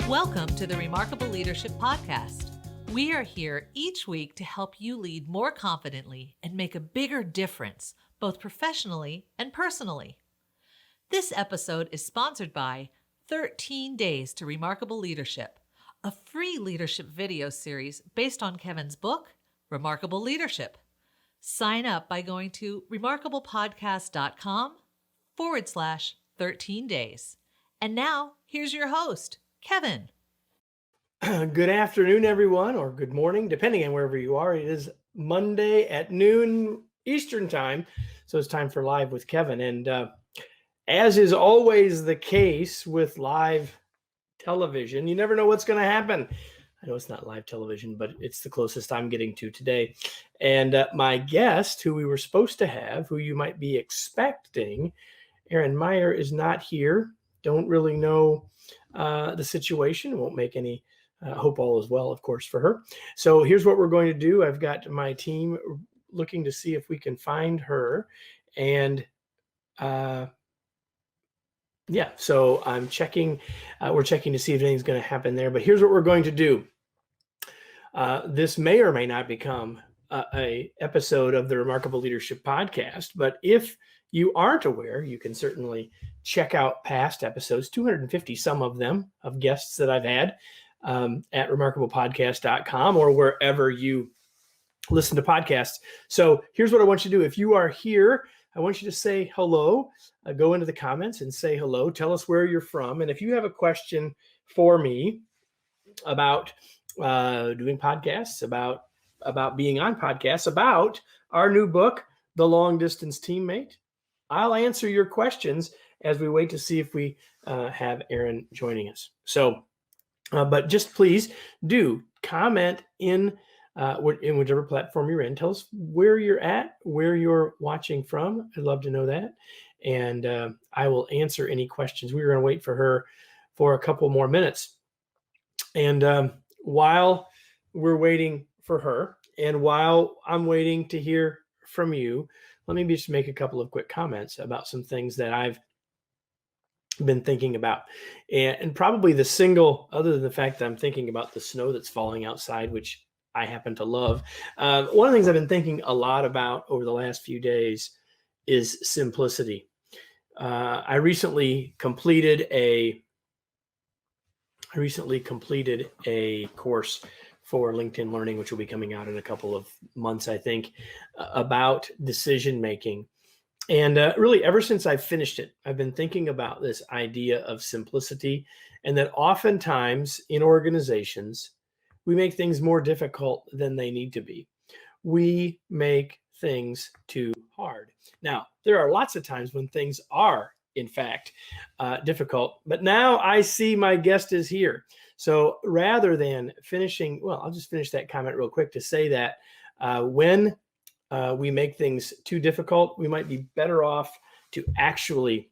Welcome to the Remarkable Leadership Podcast. We are here each week to help you lead more confidently and make a bigger difference, both professionally and personally. This episode is sponsored by 13 Days to Remarkable Leadership, a free leadership video series based on Kevin's book, Remarkable Leadership. Sign up by going to remarkablepodcast.com/13 days. And now, here's your host, Kevin. Good afternoon, everyone, or good morning, depending on wherever you are. It is Monday at noon Eastern time, so it's time for Live with Kevin. And as is always the case with live television, you never know what's going to happen. I know it's not live television, but it's the closest I'm getting to today. And my guest, who we were supposed to have, who you might be expecting, Erin Meyer, is not here. Don't really know the situation. Won't make any hope all is well, of course, for her. So here's what we're going to do. I've got my team looking to see if we can find her. And so I'm checking. We're checking to see if anything's going to happen there. But here's what we're going to do. This may or may not become a episode of the Remarkable Leadership Podcast. But if you aren't aware, you can certainly check out past episodes, 250 some of them, of guests that I've had at remarkablepodcast.com or wherever you listen to podcasts. So here's what I want you to do. If you are here, I want you to say hello. Go into the comments and say hello. Tell us where you're from. And if you have a question for me about doing podcasts, about being on podcasts, about our new book, The Long Distance Teammate, I'll answer your questions as we wait to see if we have Erin joining us. So, but just please do comment in whichever platform you're in. Tell us where you're at, where you're watching from. I'd love to know that. And I will answer any questions. We're going to wait for her for a couple more minutes. And while we're waiting for her, and while I'm waiting to hear from you, let me just make a couple of quick comments about some things that I've been thinking about. And probably the single, other than the fact that I'm thinking about the snow that's falling outside, which I happen to love. One of the things I've been thinking a lot about over the last few days is simplicity. I recently completed a course for LinkedIn Learning, which will be coming out in a couple of months, I think, about decision making. And really, ever since I finished it, I've been thinking about this idea of simplicity, and that oftentimes in organizations, we make things more difficult than they need to be. We make things too hard. Now, there are lots of times when things are, in fact, difficult. But now I see my guest is here. So rather than finishing, well, I'll just finish that comment real quick to say that when we make things too difficult, we might be better off to actually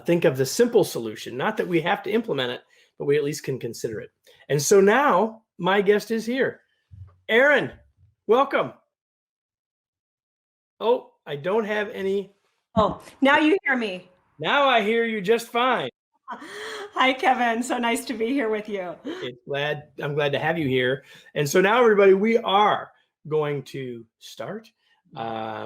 think of the simple solution. Not that we have to implement it, but we at least can consider it. And so now my guest is here. Erin, welcome. Oh, I don't have any. Oh, now you hear me. Now I hear you just fine. Hi, Kevin. So nice to be here with you. I'm glad to have you here. And so now, everybody, we are going to start.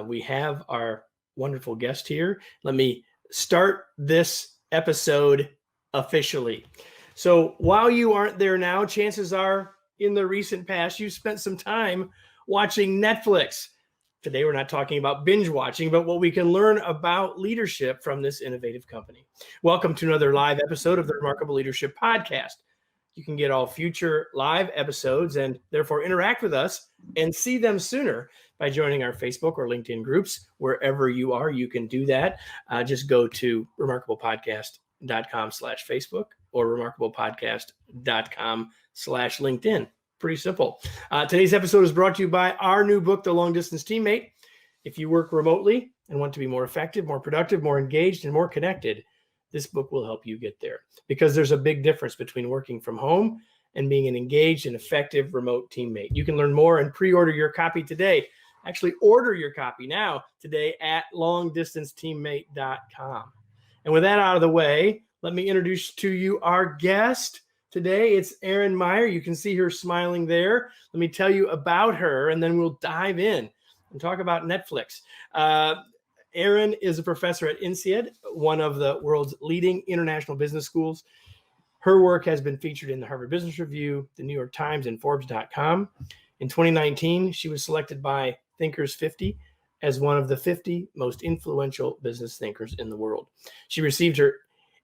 We have our wonderful guest here. Let me start this episode officially. So while you aren't there now, chances are in the recent past, you spent some time watching Netflix. Today, we're not talking about binge watching, but what we can learn about leadership from this innovative company. Welcome to another live episode of the Remarkable Leadership Podcast. You can get all future live episodes and therefore interact with us and see them sooner by joining our Facebook or LinkedIn groups. Wherever you are, you can do that. Just go to remarkablepodcast.com/Facebook or remarkablepodcast.com/LinkedIn. Pretty simple. Today's episode is brought to you by our new book, The Long Distance Teammate. If you work remotely and want to be more effective, more productive, more engaged, and more connected, this book will help you get there, because there's a big difference between working from home and being an engaged and effective remote teammate. You can learn more and pre-order your copy today. Actually, order your copy now today at longdistanceteammate.com. And with that out of the way, let me introduce to you our guest today. It's Erin Meyer. You can see her smiling there. Let me tell you about her, and then we'll dive in and talk about Netflix. Erin is a professor at INSEAD, one of the world's leading international business schools. Her work has been featured in the Harvard Business Review, the New York Times, and Forbes.com. In 2019, she was selected by Thinkers 50 as one of the 50 most influential business thinkers in the world. She received her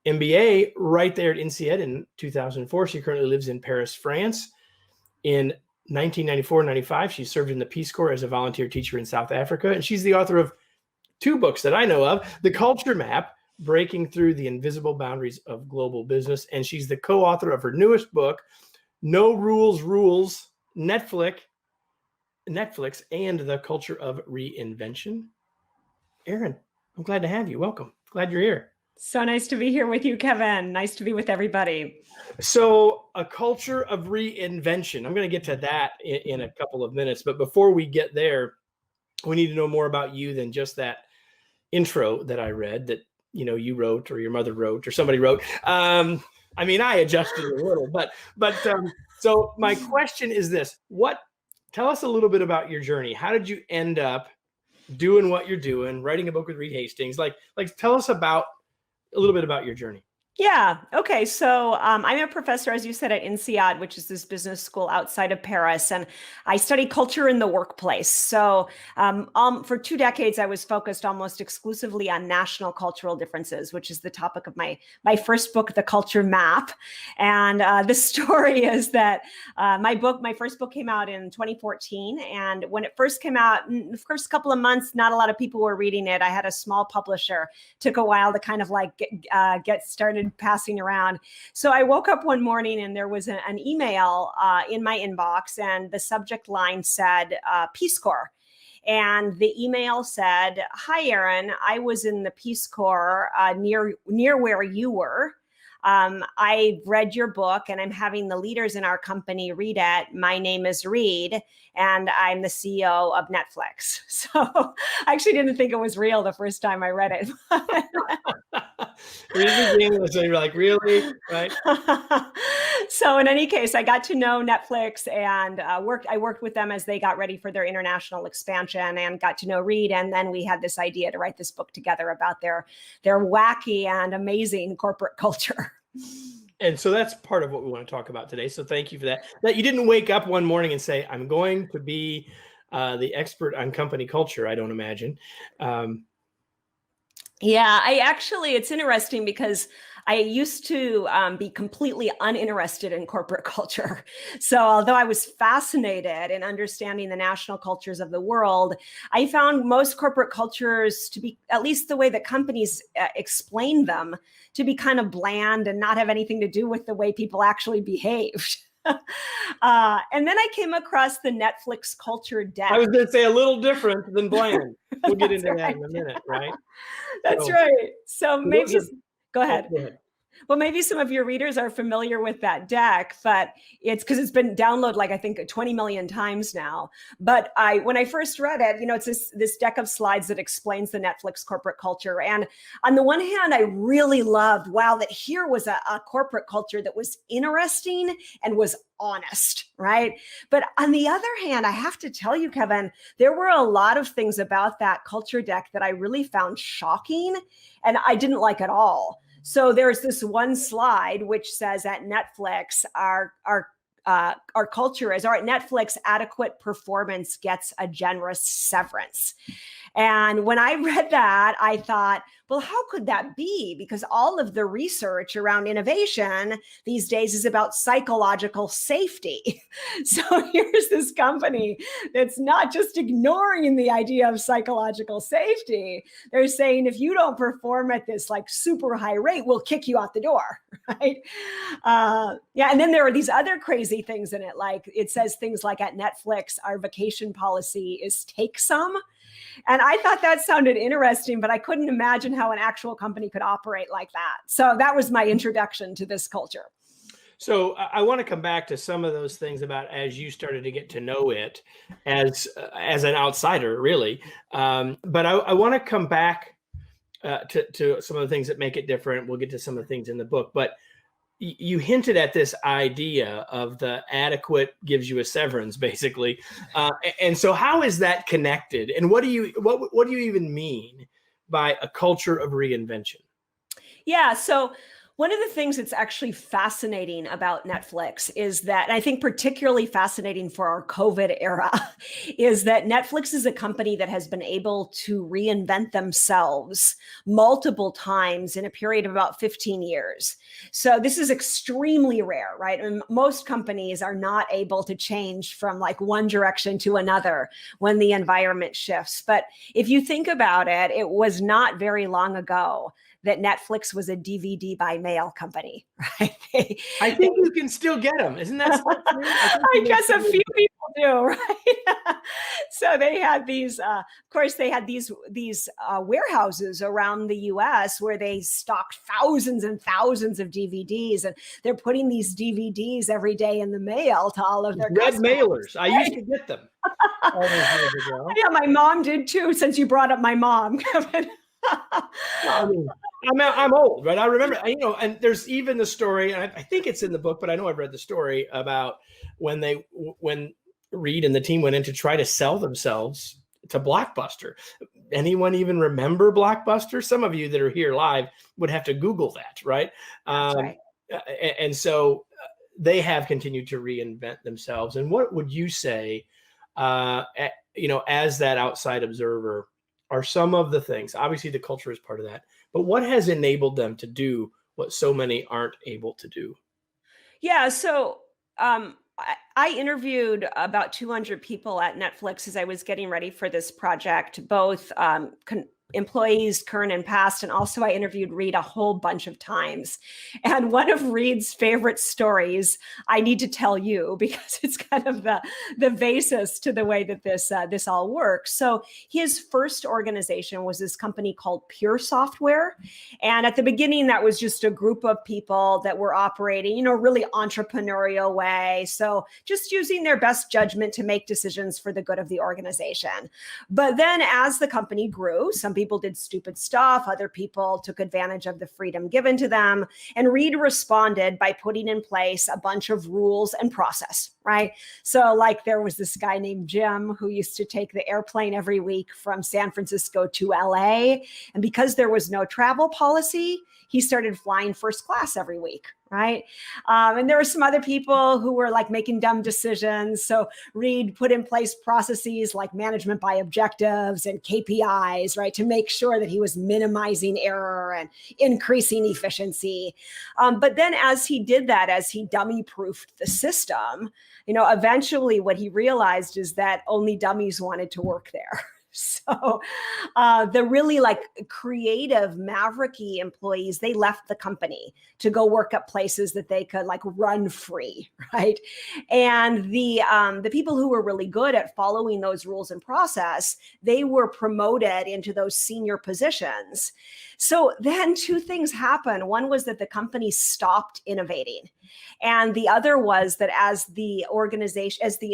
MBA right there at INSEAD in 2004. She currently lives in Paris, France. In 1994-95, she served in the Peace Corps as a volunteer teacher in South Africa, and she's the author of 2 books that I know of: The Culture Map, Breaking Through the Invisible Boundaries of Global Business, and she's the co-author of her newest book, No Rules Rules, Netflix, and the Culture of Reinvention. Erin, I'm glad to have you. Welcome. Glad you're here. So nice to be here with you, Kevin. Nice to be with everybody. So, a culture of reinvention. I'm going to get to that in a couple of minutes. But before we get there, we need to know more about you than just that intro that I read that you wrote, or your mother wrote, or somebody wrote. I adjusted a little, but so my question is this: tell us a little bit about your journey. How did you end up doing what you're doing, writing a book with Reed Hastings? Like tell us a little bit about your journey. Yeah. Okay. So I'm a professor, as you said, at INSEAD, which is this business school outside of Paris, and I study culture in the workplace. So for 2 decades, I was focused almost exclusively on national cultural differences, which is the topic of my first book, The Culture Map. And the story is that my first book came out in 2014, and when it first came out, in the first couple of months, not a lot of people were reading it. I had a small publisher. Took a while to kind of get started passing around. So I woke up one morning and there was an email in my inbox, and the subject line said Peace Corps. And the email said, "Hi, Erin, I was in the Peace Corps near where you were. I read your book and I'm having the leaders in our company read it. My name is Reed and I'm the CEO of Netflix." So I actually didn't think it was real the first time I read it. Read it again, so you're like, really? Right? So in any case, I got to know Netflix and I worked with them as they got ready for their international expansion, and got to know Reed. And then we had this idea to write this book together about their wacky and amazing corporate culture. And so that's part of what we want to talk about today. So thank you for that. That you didn't wake up one morning and say, "I'm going to be the expert on company culture." I don't imagine. Yeah, it's interesting because I used to be completely uninterested in corporate culture. So although I was fascinated in understanding the national cultures of the world, I found most corporate cultures to be, at least the way that companies explain them, to be kind of bland and not have anything to do with the way people actually behaved. And then I came across the Netflix culture deck. I was going to say a little different than bland. We'll get into that in a minute, right? That's right. So maybe, go ahead. Go ahead. Well, maybe some of your readers are familiar with that deck, but it's because it's been downloaded I think 20 million times now. But when I first read it, it's this deck of slides that explains the Netflix corporate culture. And on the one hand, I really loved, that here was a corporate culture that was interesting and was honest, right? But on the other hand, I have to tell you, Kevin, there were a lot of things about that culture deck that I really found shocking and I didn't like at all. So there's this one slide which says at Netflix, our culture is, at Netflix, adequate performance gets a generous severance. And when I read that, I thought, well, how could that be? Because all of the research around innovation these days is about psychological safety. So here's this company that's not just ignoring the idea of psychological safety. They're saying, if you don't perform at this super high rate, we'll kick you out the door, right? And then there are these other crazy things in it. It says things like, at Netflix, our vacation policy is take some. And I thought that sounded interesting, but I couldn't imagine how an actual company could operate like that. So that was my introduction to this culture. So I want to come back to some of those things about as you started to get to know it as an outsider, really. But I want to come back to some of the things that make it different. We'll get to some of the things in the book. But you hinted at this idea of the adequate gives you a severance, basically. And so how is that connected? And what do you even mean by a culture of reinvention? Yeah. So one of the things that's actually fascinating about Netflix is that, and I think particularly fascinating for our COVID era, is that Netflix is a company that has been able to reinvent themselves multiple times in a period of about 15 years. So this is extremely rare, right? And most companies are not able to change from like one direction to another when the environment shifts. But if you think about it, it was not very long ago that Netflix was a DVD by mail company, right? I think you can still get them. Isn't that still true? I guess a few people do, right? So they had these, of course, they had these warehouses around the U.S. where they stocked thousands and thousands of DVDs, and they're putting these DVDs every day in the mail to all of their red customers. mailers. I used to get them all those years ago. Yeah, my mom did too. Since you brought up my mom, Kevin. I mean, I'm old, right? I remember, and there's even the story, and I think it's in the book, but I know I've read the story about when Reed and the team went in to try to sell themselves to Blockbuster. Anyone even remember Blockbuster? Some of you that are here live would have to Google that, right? That's right. And so they have continued to reinvent themselves. And what would you say, as that outside observer, are some of the things? Obviously, the culture is part of that, but what has enabled them to do what so many aren't able to do? Yeah. So I interviewed about 200 people at Netflix as I was getting ready for this project, both employees, current and past. And also I interviewed Reed a whole bunch of times. And one of Reed's favorite stories, I need to tell you because it's kind of the basis to the way that this all works. So his first organization was this company called Pure Software. And at the beginning, that was just a group of people that were operating, really entrepreneurial way. So just using their best judgment to make decisions for the good of the organization. But then as the company grew, some people did stupid stuff. Other people took advantage of the freedom given to them. And Reed responded by putting in place a bunch of rules and process, right? So like there was this guy named Jim who used to take the airplane every week from San Francisco to LA. And because there was no travel policy, he started flying first class every week, right? And there were some other people who were like making dumb decisions. So Reed put in place processes like management by objectives and KPIs, right? To make sure that he was minimizing error and increasing efficiency. But then as he did that, as he dummy-proofed the system, eventually what he realized is that only dummies wanted to work there. So the really like creative mavericky employees, they left the company to go work at places that they could like run free, right? And the people who were really good at following those rules and process, they were promoted into those senior positions. So then two things happened. One was that the company stopped innovating. And the other was that as the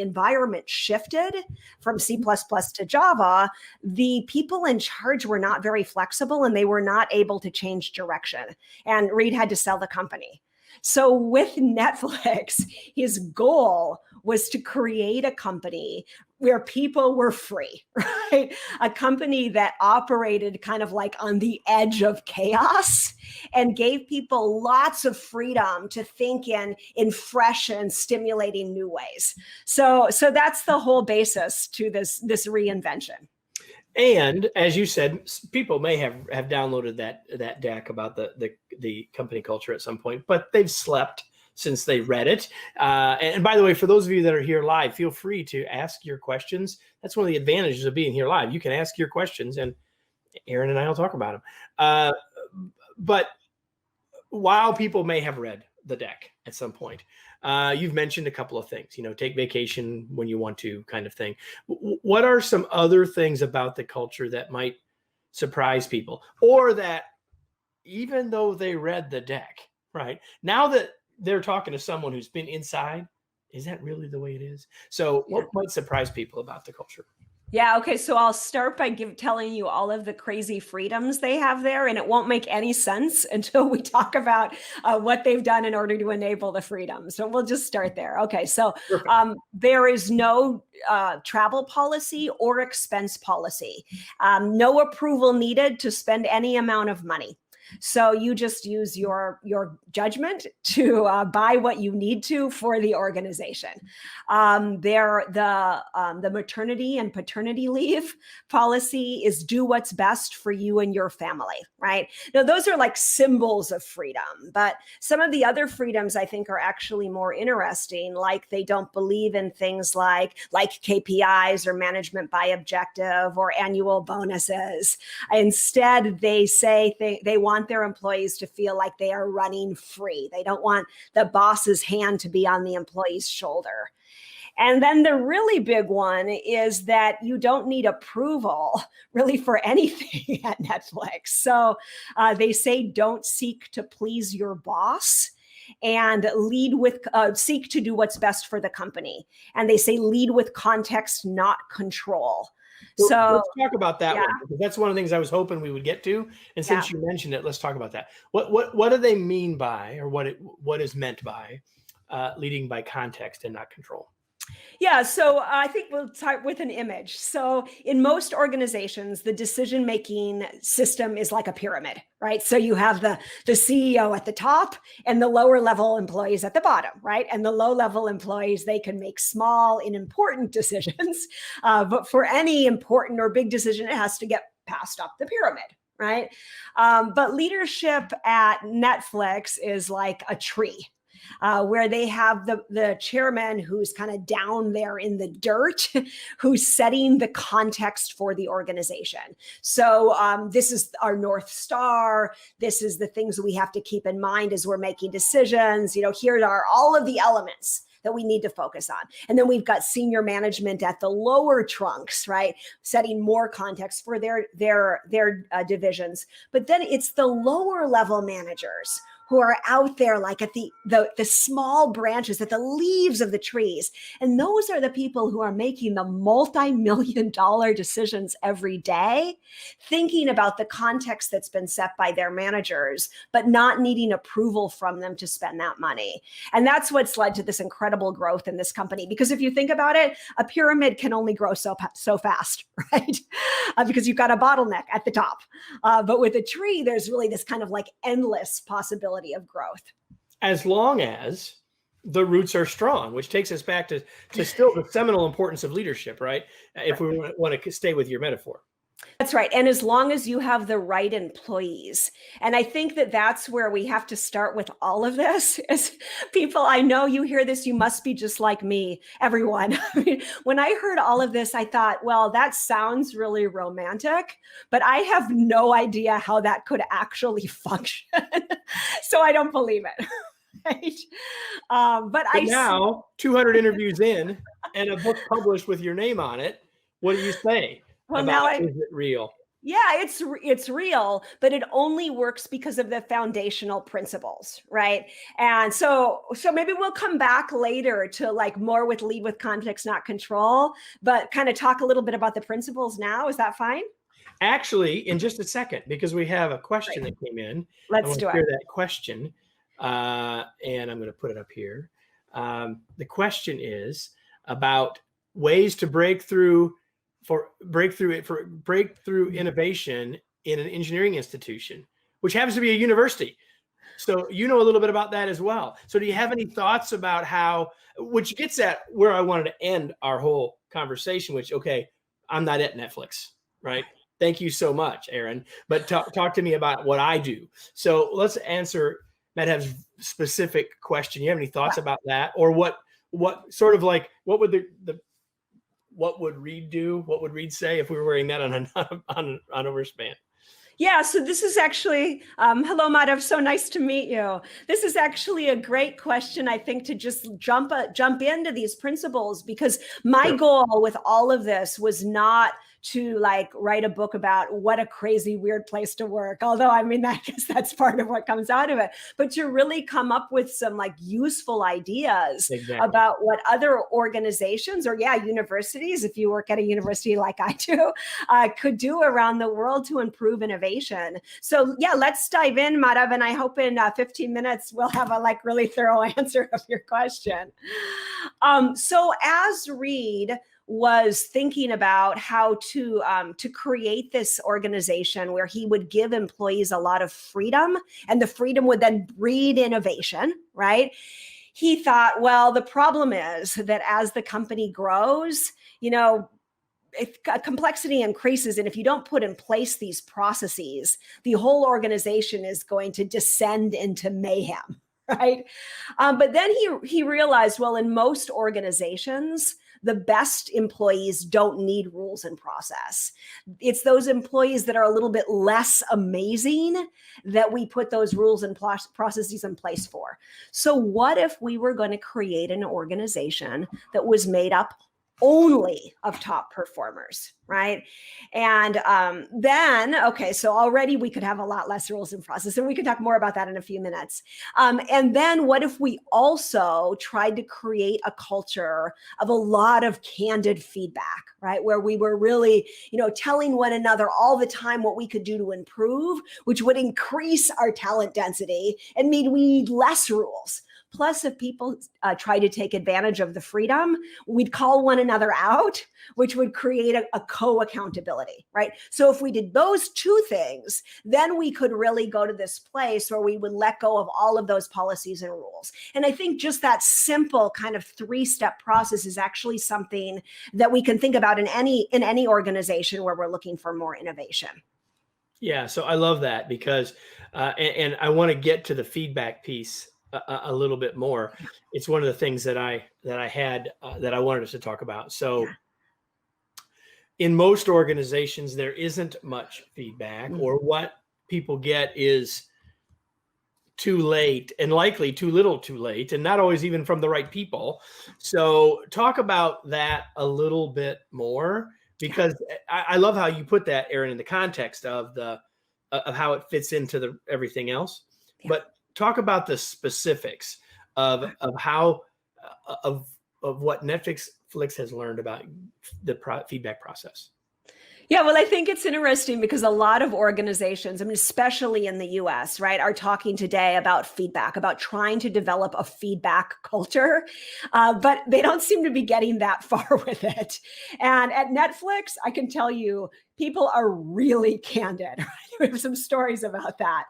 environment shifted from C++ to Java, the people in charge were not very flexible and they were not able to change direction. And Reed had to sell the company. So with Netflix, his goal was to create a company where people were free, right? A company that operated kind of like on the edge of chaos and gave people lots of freedom to think in fresh and stimulating new ways. So that's the whole basis to this reinvention. And as you said, people may have downloaded that deck about the company culture at some point, but they've slept since they read it. And by the way, for those of you that are here live, feel free to ask your questions. That's one of the advantages of being here live. You can ask your questions and Erin and I will talk about them. But while people may have read the deck at some point, you've mentioned a couple of things, take vacation when you want to kind of thing. What are some other things about the culture that might surprise people, or that even though they read the deck, right, now that they're talking to someone who's been inside, is that really the way it is? So what might surprise people about the culture? Yeah. Okay. So I'll start by telling you all of the crazy freedoms they have there, and it won't make any sense until we talk about what they've done in order to enable the freedom. So we'll just start there. Okay. So Perfect. there is no travel policy or expense policy, no approval needed to spend any amount of money. So you just use your judgment to buy what you need to for the organization. The maternity and paternity leave policy is do what's best for you and your family, right? Now, those are like symbols of freedom, but some of the other freedoms I think are actually more interesting, like they don't believe in things like KPIs or management by objective or annual bonuses. Instead, they say they want their employees to feel like they are running free. They don't want the boss's hand to be on the employee's shoulder. And then the really big one is that you don't need approval really for anything at Netflix. So they say don't seek to please your boss and seek to do what's best for the company. And they say lead with context, not control. So let's talk about that one, because that's one of the things I was hoping we would get to. And since you mentioned it, let's talk about that. What do they mean by, or what is meant by leading by context and not control? Yeah, so I think we'll start with an image. So in most organizations, the decision-making system is like a pyramid, right? So you have the CEO at the top and the lower level employees at the bottom, right? And the low level employees, they can make small and important decisions. But for any important or big decision, it has to get passed up the pyramid, right? But leadership at Netflix is like a tree. Where they have the chairman who's kind of down there in the dirt, who's setting the context for the organization. So this is our North Star. This is the things that we have to keep in mind as we're making decisions. Here are all of the elements that we need to focus on. And then we've got senior management at the lower trunks, right? Setting more context for their divisions. But then it's the lower level managers who are out there like at the small branches, at the leaves of the trees. And those are the people who are making the multi-million-dollar decisions every day, thinking about the context that's been set by their managers, but not needing approval from them to spend that money. And that's what's led to this incredible growth in this company. Because if you think about it, a pyramid can only grow so fast, right? Because you've got a bottleneck at the top. But with a tree, there's really this kind of like endless possibility of growth. As long as the roots are strong, which takes us back to still the seminal importance of leadership, right? If we want to stay with your metaphor. That's right. And as long as you have the right employees. And I think that that's where we have to start with all of this. As people, I know you hear this, you must be just like me, everyone. I mean, when I heard all of this, I thought, well, that sounds really romantic, but I have no idea how that could actually function. So I don't believe it. Right? But now, 200 interviews in and a book published with your name on it, what do you say? Well, is it real? Yeah, it's real, but it only works because of the foundational principles, right? And so maybe we'll come back later to like more with lead with context, not control, but kind of talk a little bit about the principles now. Is that fine? Actually, in just a second, because we have a question that came in. Let's do it. Hear that question, and I'm going to put it up here. The question is about ways to breakthrough innovation in an engineering institution, which happens to be a university. So you know a little bit about that as well. So do you have any thoughts about which gets at where I wanted to end our whole conversation, which, okay, I'm not at Netflix, right? Thank you so much, Erin. But talk to me about what I do. So let's answer Madhav's specific question. You have any thoughts about that? Or what sort of like, what would what would Reed do? What would Reed say if we were wearing that on a wristband? Yeah, so this is actually, hello, Madhav, so nice to meet you. This is actually a great question, I think, to just jump into these principles, because my goal with all of this was not to like write a book about what a crazy, weird place to work. Although, I mean, I guess that's part of what comes out of it, but to really come up with some like useful ideas about what other organizations or universities, if you work at a university like I do, could do around the world to improve innovation. So let's dive in, Madhav, and I hope in 15 minutes we'll have a like really thorough answer of your question. So as Reed was thinking about how to create this organization where he would give employees a lot of freedom, and the freedom would then breed innovation, right? He thought, well, the problem is that as the company grows, if complexity increases, and if you don't put in place these processes, the whole organization is going to descend into mayhem, right? But then he realized, well, in most organizations, the best employees don't need rules and process. It's those employees that are a little bit less amazing that we put those rules and processes in place for. So what if we were going to create an organization that was made up only of top performers, right? And so already we could have a lot less rules and process, and we can talk more about that in a few minutes. And then what if we also tried to create a culture of a lot of candid feedback, right? Where we were really, telling one another all the time what we could do to improve, which would increase our talent density and mean we need less rules. Plus, if people try to take advantage of the freedom, we'd call one another out, which would create a co-accountability, right? So if we did those two things, then we could really go to this place where we would let go of all of those policies and rules. And I think just that simple kind of 3-step process is actually something that we can think about in any organization where we're looking for more innovation. Yeah, so I love that because, and I want to get to the feedback piece a little bit more. It's one of the things that I had that I wanted us to talk about. So in most organizations, there isn't much feedback, or what people get is too late, and likely too little too late, and not always even from the right people. So talk about that a little bit more, because I love how you put that, Erin, in the context of of how it fits into everything else. But talk about the specifics of how of what Netflix has learned about the feedback process. Yeah, well, I think it's interesting because a lot of organizations, I mean, especially in the US, right, are talking today about feedback, about trying to develop a feedback culture, but they don't seem to be getting that far with it. And at Netflix, I can tell you, people are really candid. Right? We have some stories about that.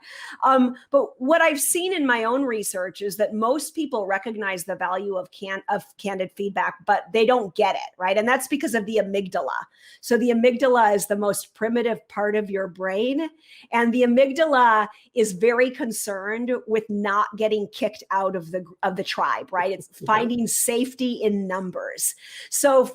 But what I've seen in my own research is that most people recognize the value of candid feedback, but they don't get it, right? And that's because of the amygdala. So the amygdala is the most primitive part of your brain. And the amygdala is very concerned with not getting kicked out of the tribe, right? It's finding safety in numbers. So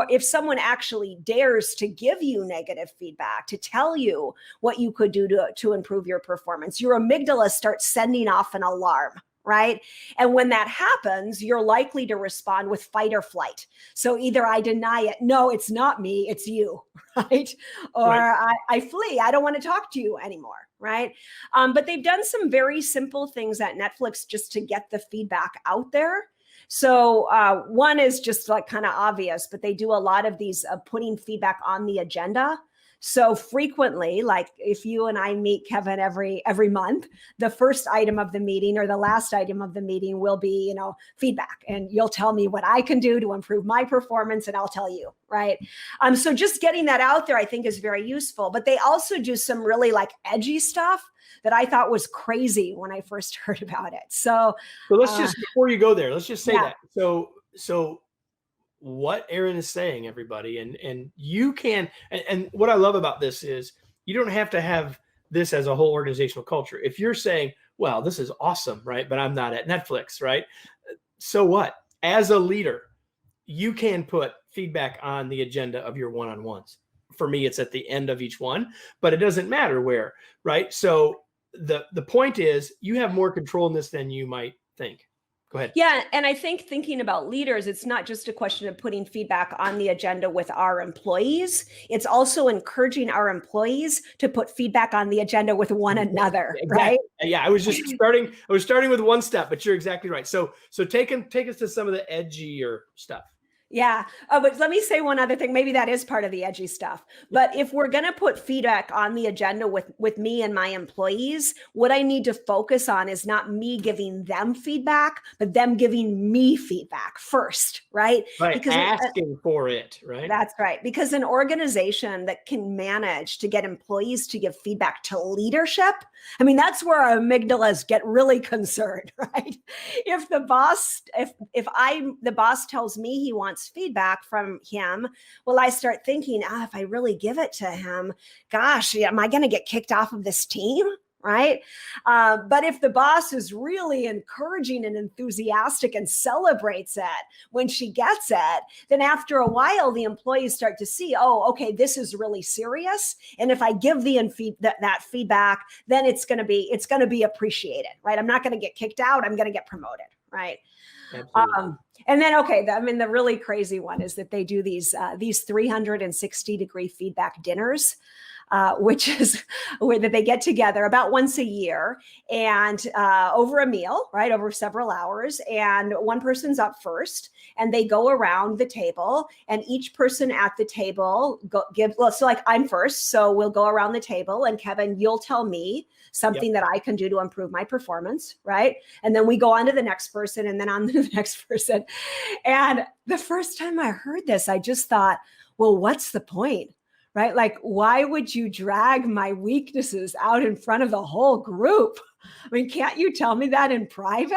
if someone actually dares to give you negative feedback, to tell you what you could do to improve your performance, your amygdala starts sending off an alarm, right? And when that happens, you're likely to respond with fight or flight. So either I deny it, no, it's not me, it's you, right? Or I flee, I don't want to talk to you anymore, right? But they've done some very simple things at Netflix just to get the feedback out there. So one is just like kind of obvious, but they do a lot of these putting feedback on the agenda. So frequently, like if you and I meet, Kevin, every month, the first item of the meeting or the last item of the meeting will be, feedback. And you'll tell me what I can do to improve my performance, and I'll tell you, right? So just getting that out there, I think, is very useful. But they also do some really like edgy stuff that I thought was crazy when I first heard about it. So let's just, before you go there, let's just say that. So what Erin is saying, everybody, and you can, and what I love about this is you don't have to have this as a whole organizational culture. If you're saying, well, this is awesome, right? But I'm not at Netflix, right? So what? As a leader, you can put feedback on the agenda of your one-on-ones. For me, it's at the end of each one, but it doesn't matter where, right? So the point is you have more control in this than you might think. Go ahead. Yeah. And I think thinking about leaders, it's not just a question of putting feedback on the agenda with our employees. It's also encouraging our employees to put feedback on the agenda with one another, Exactly. right? Yeah, I was starting with one step, but you're exactly right. So take us to some of the edgier stuff. Yeah. But let me say one other thing. Maybe that is part of the edgy stuff. But if we're going to put feedback on the agenda with me and my employees, what I need to focus on is not me giving them feedback, but them giving me feedback first, right? Right. Because asking for it, right? That's right. Because an organization that can manage to get employees to give feedback to leadership, I mean, that's where our amygdalas get really concerned, right? If the boss, the boss tells me he wants feedback from him, well, I start thinking, if I really give it to him, gosh, am I going to get kicked off of this team? Right. But if the boss is really encouraging and enthusiastic and celebrates it when she gets it, then after a while, the employees start to see, oh, okay, this is really serious. And if I give that feedback, then it's going to be appreciated. Right. I'm not going to get kicked out. I'm going to get promoted. Right. Absolutely. And then, the really crazy one is that they do these 360-degree feedback dinners. Which is where they get together about once a year and over a meal, right, over several hours. And one person's up first and they go around the table and each person at the table so like I'm first. So we'll go around the table and Kevin, you'll tell me something that I can do to improve my performance, right? And then we go on to the next person and then on to the next person. And the first time I heard this, I just thought, well, what's the point? Right? Like, why would you drag my weaknesses out in front of the whole group? I mean, can't you tell me that in private?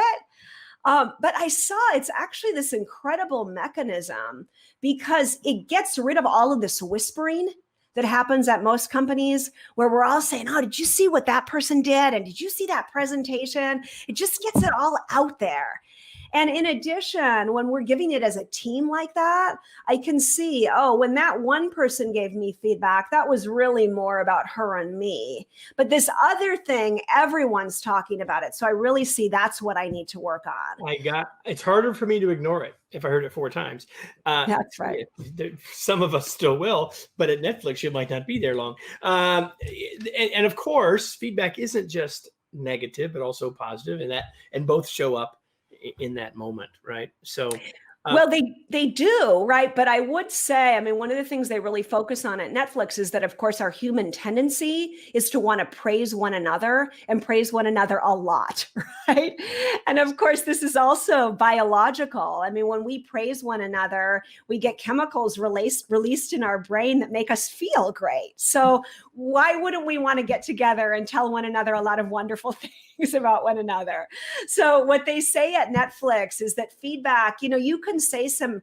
But I saw it's actually this incredible mechanism because it gets rid of all of this whispering that happens at most companies where we're all saying, oh, did you see what that person did? And did you see that presentation? It just gets it all out there. And in addition, when we're giving it as a team like that, I can see, when that one person gave me feedback, that was really more about her and me. But this other thing, everyone's talking about it. So I really see that's what I need to work on. It's harder for me to ignore it if I heard it 4 times. That's right. Some of us still will, but at Netflix, you might not be there long. And of course, feedback isn't just negative, but also positive, and both show up in that moment, right? So well, they do, right? But I would say, I mean, one of the things they really focus on at Netflix is that, of course, our human tendency is to want to praise one another and praise one another a lot, right? And of course, this is also biological. I mean, when we praise one another, we get chemicals released in our brain that make us feel great. So why wouldn't we want to get together and tell one another a lot of wonderful things about one another? So what they say at Netflix is that feedback, you can say some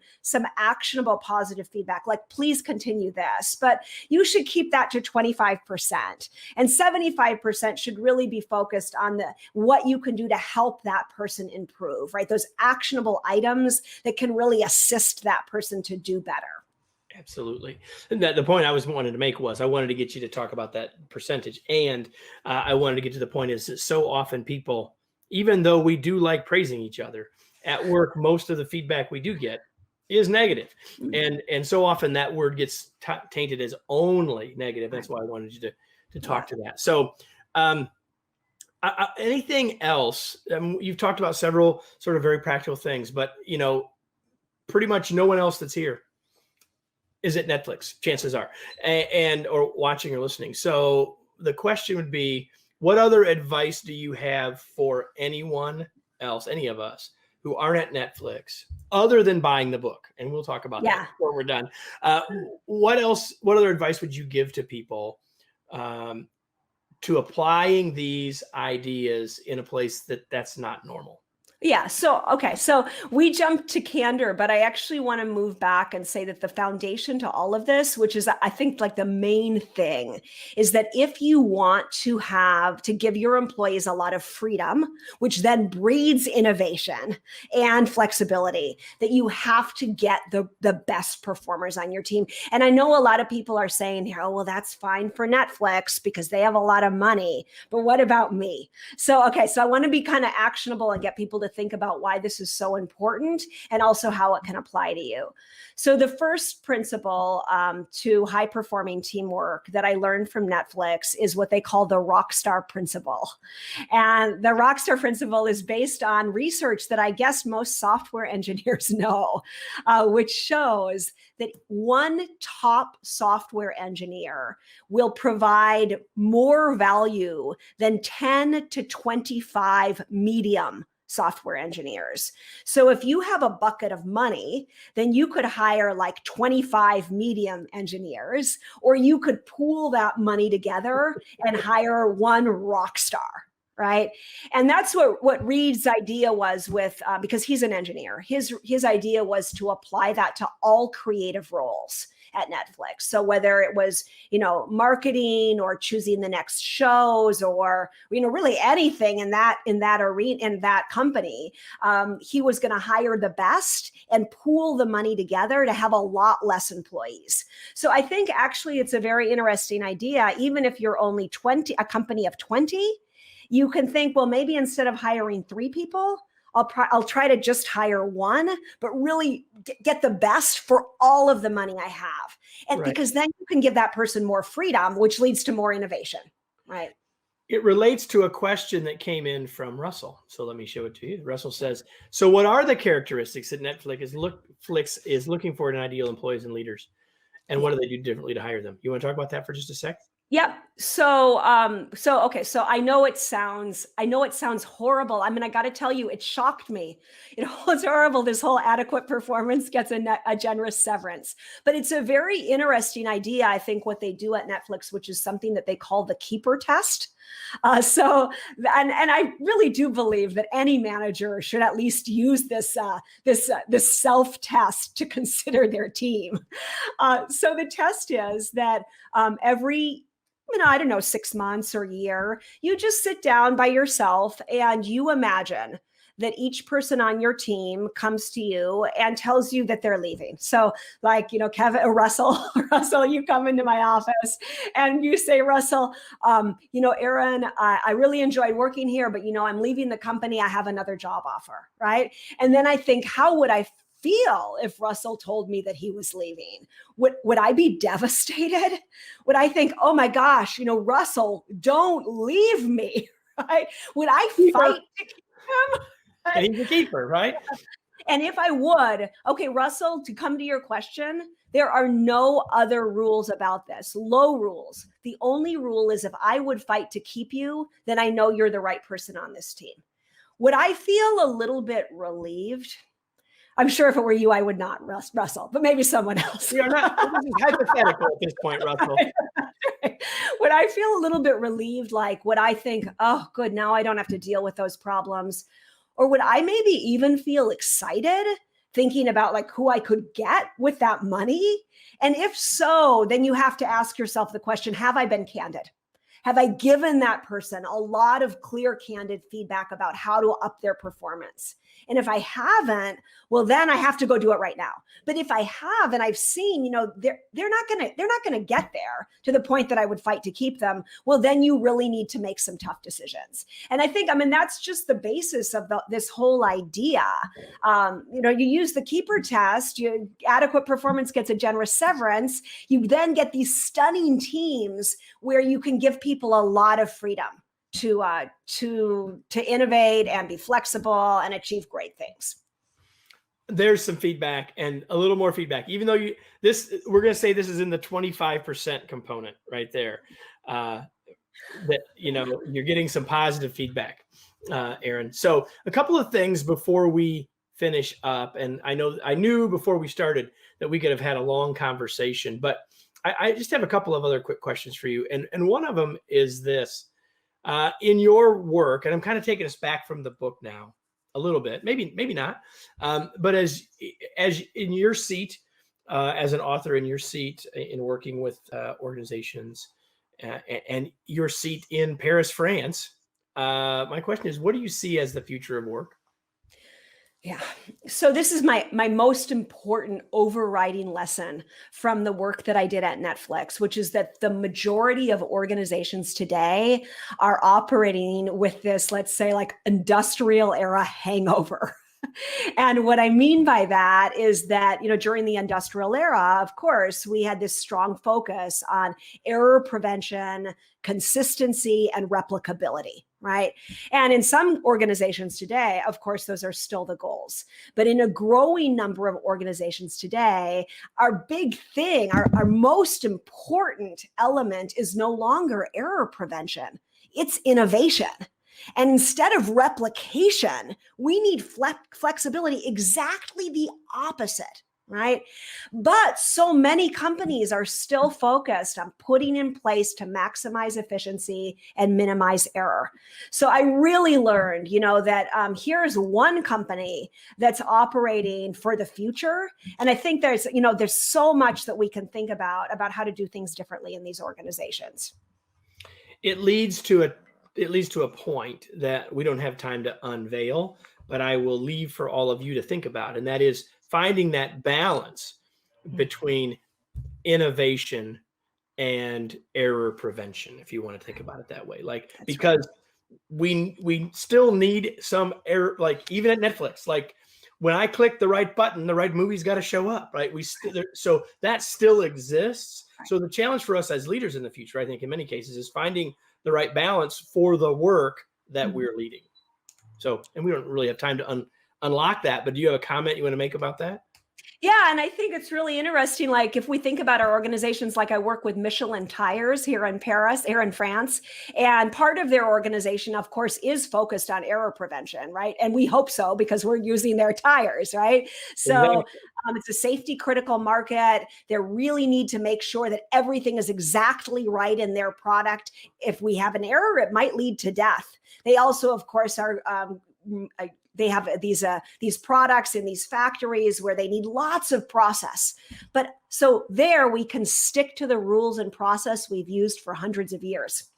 actionable positive feedback, like please continue this, but you should keep that to 25%. And 75% should really be focused on what you can do to help that person improve, right? Those actionable items that can really assist that person to do better. Absolutely. And the point I wanted to make was I wanted to get you to talk about that percentage. And I wanted to get to the point is that so often people, even though we do like praising each other at work, most of the feedback we do get is negative. And so often that word gets tainted as only negative. That's why I wanted you to talk to that. So anything else? You've talked about several sort of very practical things, but pretty much no one else that's here is at Netflix, chances are, and or watching or listening. So the question would be, what other advice do you have for anyone else, any of us who aren't at Netflix, other than buying the book? And we'll talk about that before we're done. What other advice would you give to people to applying these ideas in a place that's not normal? Yeah. So we jumped to candor, but I actually want to move back and say that the foundation to all of this, which is, I think, like the main thing, is that if you want to give your employees a lot of freedom, which then breeds innovation and flexibility, that you have to get the best performers on your team. And I know a lot of people are saying, oh, well, that's fine for Netflix because they have a lot of money, but what about me? So I want to be kind of actionable and get people to think about why this is so important and also how it can apply to you. So the first principle to high performing teamwork that I learned from Netflix is what they call the Rockstar Principle. And the Rockstar Principle is based on research that I guess most software engineers know, which shows that one top software engineer will provide more value than 10 to 25 medium software engineers. So if you have a bucket of money, then you could hire like 25 medium engineers, or you could pool that money together and hire one rock star. Right. And that's what Reed's idea was with, because he's an engineer, his idea was to apply that to all creative roles at Netflix. So whether it was, marketing or choosing the next shows or, really anything in that arena, in that company, he was going to hire the best and pool the money together to have a lot less employees. So I think actually it's a very interesting idea. Even if you're only a company of 20, you can think, well, maybe instead of hiring 3 people, I'll try to just hire one, but really get the best for all of the money I have. And because then you can give that person more freedom, which leads to more innovation, right? It relates to a question that came in from Russell. So let me show it to you. Russell says, so what are the characteristics that Netflix is looking for in ideal employees and leaders? And what do they do differently to hire them? You want to talk about that for just a sec? Yep. So okay. So I know it sounds horrible. I got to tell you, it shocked me. It's horrible. This whole adequate performance gets a generous severance, but it's a very interesting idea. I think what they do at Netflix, which is something that they call the keeper test. And I really do believe that any manager should at least use this self-test to consider their team. So the test is that every 6 months or a year, you just sit down by yourself and you imagine that each person on your team comes to you and tells you that they're leaving. So Kevin or Russell, you come into my office and you say, Russell, Erin, I really enjoyed working here, but I'm leaving the company. I have another job offer, right? And then I think, how would I feel if Russell told me that he was leaving? Would I be devastated? Would I think, oh my gosh, Russell, don't leave me, right? Would I fight to keep him? And he's a keeper, right? And if I would, okay, Russell, to come to your question, there are no other rules about this, low rules. The only rule is if I would fight to keep you, then I know you're the right person on this team. Would I feel a little bit relieved? I'm sure if it were you, I would not, Russell, but maybe someone else. You're not. This is hypothetical at this point, Russell. Would I feel a little bit relieved? Would I think, oh, good, now I don't have to deal with those problems? Or would I maybe even feel excited thinking about who I could get with that money? And if so, then you have to ask yourself the question, have I been candid? Have I given that person a lot of clear, candid feedback about how to up their performance? And if I haven't, well, then I have to go do it right now. But if I have, and I've seen, they're not gonna get there to the point that I would fight to keep them. Well, then you really need to make some tough decisions. And I think, that's just the basis of this whole idea. You use the keeper test. Adequate performance gets a generous severance. You then get these stunning teams where you can give people a lot of freedom to innovate and be flexible and achieve great things. There's some feedback and a little more feedback, even though we're going to say this is in the 25% component right there, that, you're getting some positive feedback, Erin. So a couple of things before we finish up. And I knew before we started that we could have had a long conversation, but I just have a couple of other quick questions for you. And one of them is this. In your work, and I'm kind of taking us back from the book now a little bit, maybe not, but as in your seat, as an author, in your seat in working with organizations, and your seat in Paris, France, my question is, what do you see as the future of work? Yeah. So this is my most important overriding lesson from the work that I did at Netflix, which is that the majority of organizations today are operating with this, let's say, like industrial era hangover. And what I mean by that is that, during the industrial era, of course, we had this strong focus on error prevention, consistency, and replicability, right? And in some organizations today, of course, those are still the goals. But in a growing number of organizations today, our big thing, our most important element is no longer error prevention, it's innovation. And instead of replication, we need flexibility, exactly the opposite, right? But so many companies are still focused on putting in place to maximize efficiency and minimize error. So I really learned, that here's one company that's operating for the future. And I think there's so much that we can think about how to do things differently in these organizations. It leads to a point that we don't have time to unveil, but I will leave for all of you to think about. And that is finding that balance between innovation and error prevention, if you want to think about it that way. That's because right. we still need some error, like even at Netflix, like when I click the right button, the right movie's got to show up, right? So that still exists. Right. So the challenge for us as leaders in the future, I think in many cases, is finding the right balance for the work that we're leading. So, and we don't really have time to unlock that, but do you have a comment you want to make about that? Yeah, and I think it's really interesting. Like if we think about our organizations, like I work with Michelin Tires here in Paris, here in France, and part of their organization, of course, is focused on error prevention, right? And we hope so because we're using their tires, right? So it's a safety critical market. They really need to make sure that everything is exactly right in their product. If we have an error, it might lead to death. They also, of course, are they have these products in these factories where they need lots of process. But so there we can stick to the rules and process we've used for hundreds of years.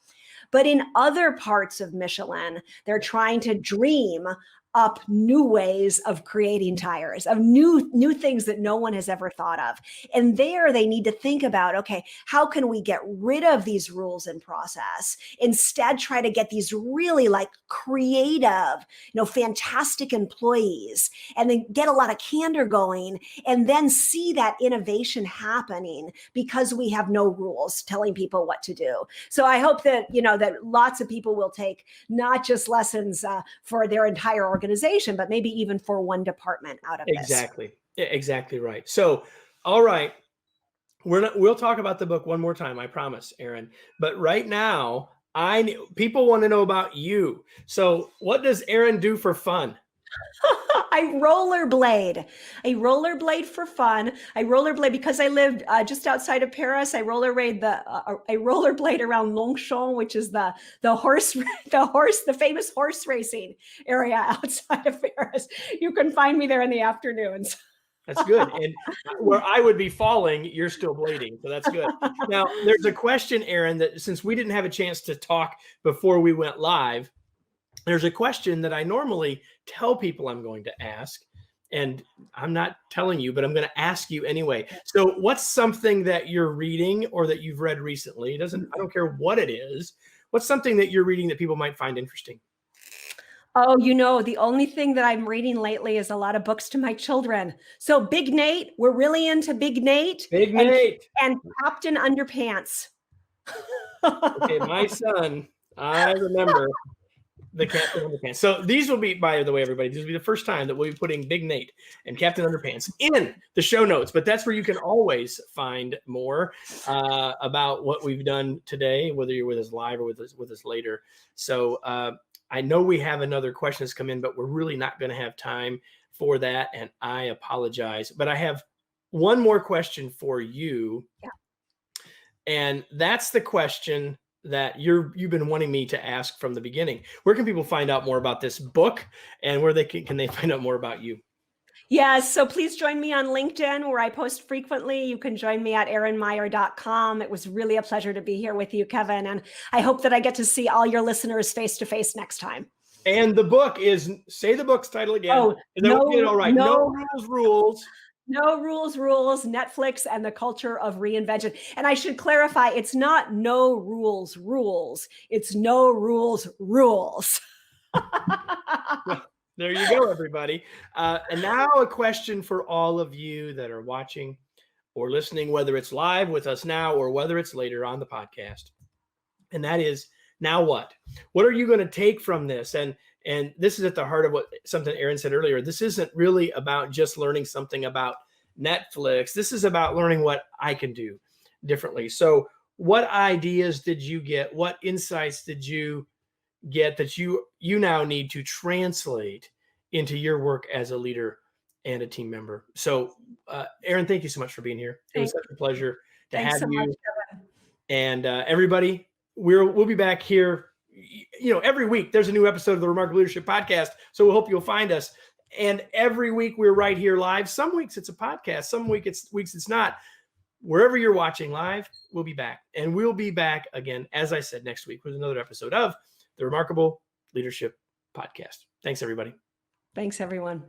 But in other parts of Michelin, they're trying to dream up new ways of creating tires, of new things that no one has ever thought of. And there they need to think about, okay, how can we get rid of these rules and process? Instead, try to get these really like creative, fantastic employees, and then get a lot of candor going, and then see that innovation happening because we have no rules telling people what to do. So I hope that, that lots of people will take not just lessons for their entire organization, but maybe even for one department out of this. Exactly right. So, all right, we'll talk about the book one more time, I promise, Erin. But right now, people want to know about you. So, what does Erin do for fun? I rollerblade. I rollerblade for fun. I rollerblade because I lived just outside of Paris. I rollerblade around Longchamp, which is the famous horse racing area outside of Paris. You can find me there in the afternoons. That's good. And where I would be falling, you're still blading. So that's good. Now, there's a question, Erin, that since we didn't have a chance to talk before we went live, there's a question that I normally tell people I'm going to ask, and I'm not telling you, but I'm going to ask you anyway. So what's something that you're reading or that you've read recently? I don't care what it is. What's something that you're reading that people might find interesting? Oh, the only thing that I'm reading lately is a lot of books to my children. So Big Nate, we're really into Big Nate. And Captain Underpants. Okay, my son, I remember the Captain Underpants. So these will be, by the way, everybody, this will be the first time that we'll be putting Big Nate and Captain Underpants in the show notes. But that's where you can always find more about what we've done today, whether you're with us live or with us later. So I know we have another question that's come in, but we're really not going to have time for that. And I apologize. But I have one more question for you. Yeah. And that's the question that you've been wanting me to ask from the beginning. Where can people find out more about this book, and where can they find out more about you? Yes, so please join me on LinkedIn, where I post frequently. You can join me at erinmeyer.com. It was really a pleasure to be here with you, Kevin, and I hope that I get to see all your listeners face to face next time. And the book is, say the book's title again. Oh, Is that what you did? All right. no Rules. No rules, Netflix and the Culture of Reinvention. And I should clarify, it's not no rules. It's no rules. Well, there you go, everybody. And now a question for all of you that are watching or listening, whether it's live with us now or whether it's later on the podcast. And that is, now what? What are you going to take from this? And this is at the heart of what something Erin said earlier. This isn't really about just learning something about Netflix. This is about learning what I can do differently. So what ideas did you get? What insights did you get that you now need to translate into your work as a leader and a team member? So Erin, thank you so much for being here. It was such a pleasure to have so you. much, Kevin. And everybody, we'll be back here. Every week there's a new episode of the Remarkable Leadership Podcast. So we hope you'll find us. And every week we're right here live. Some weeks it's a podcast. Some weeks it's not. Wherever you're watching live, we'll be back. And we'll be back again, as I said, next week with another episode of the Remarkable Leadership Podcast. Thanks, everybody. Thanks, everyone.